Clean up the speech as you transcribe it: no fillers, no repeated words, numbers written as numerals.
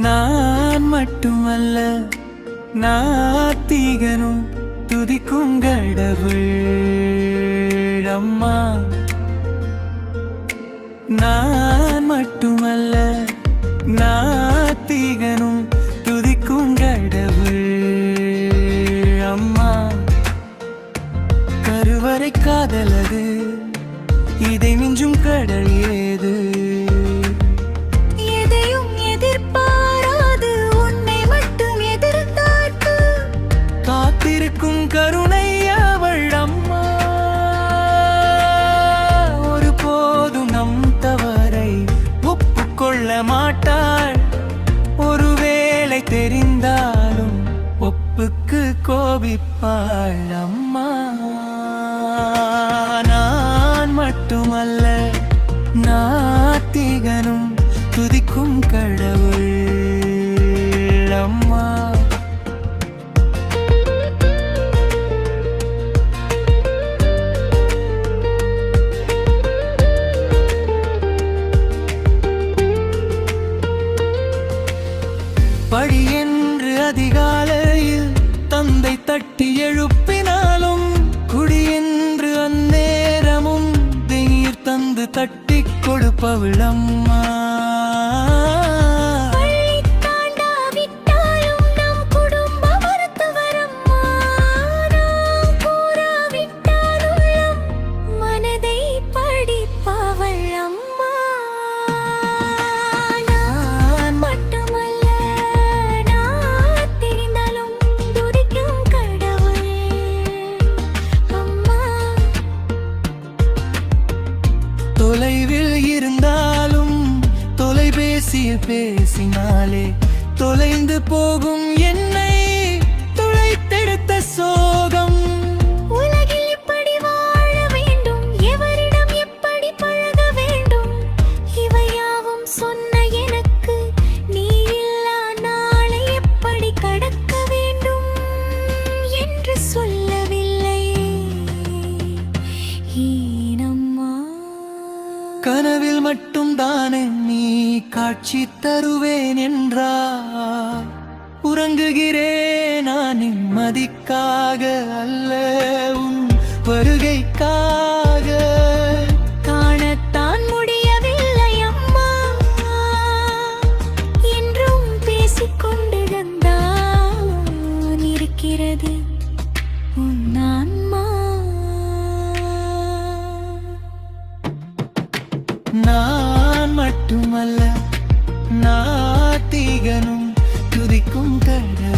நான் மட்டுமல்ல நாத்திகனும் துதிக்கும் கடவுள் அம்மா. நான் மட்டுமல்ல நாத்திகனும் துதிக்கும் கடவுள் அம்மா. கருவறை காதலது இதை மிஞ்சும் கடல் ஏது? எதையும் எதிர்பாராது உன்னை மட்டும் எதிர்த்தார்க்கு காத்திருக்கும் கருணை அவள் அம்மா. ஒருபோதும் நம் தவறை ஒப்புக்கொள்ள மாட்டாள். ஒருவேளை தெரிந்தாலும் ஒப்புக்கு கோபிப்பாள் அம்மா. நான் மட்டுமல்ல நாத்திகனும் துதிக்கும் கடவுள் அம்மா. பழி என்று அதிகாலையில் தந்தை தட்டி எழுப்பினாலும் குடி என்று அந்நேரமும் நீர் தந்து தட்டி கொடுப்பவள் அம்மா. தொலைவில் இருந்தாலும் தொலைபேசியில் பேசினாலே தொலைந்து போகும் என்னை துளைத்தெடுத்த சோகம். உலகில் எப்படி வாழ வேண்டும், எவரிடம் எப்படி பழக வேண்டும், இவையாவும் சொன்ன எனக்கு நீ இல்லா நாளை எப்படி கடக்க வேண்டும் என்று சொல்லவில்லை ஈனம்மா. கனவில் மட்டும் தானே நீ காட்சி தருவேன் என்றார். உறங்குகிறேன் நான் நிம்மதிக்காக அல்ல உன் வருகைக்காக. காணத்தான் முடியவில்லை அம்மா, என்றும் பேசிக்கொண்டிருந்தான் இருக்கிறது உன் ஆன்மா. நான் மட்டுமல்ல நாத்திகனும் துதிக்கும் கடவுள்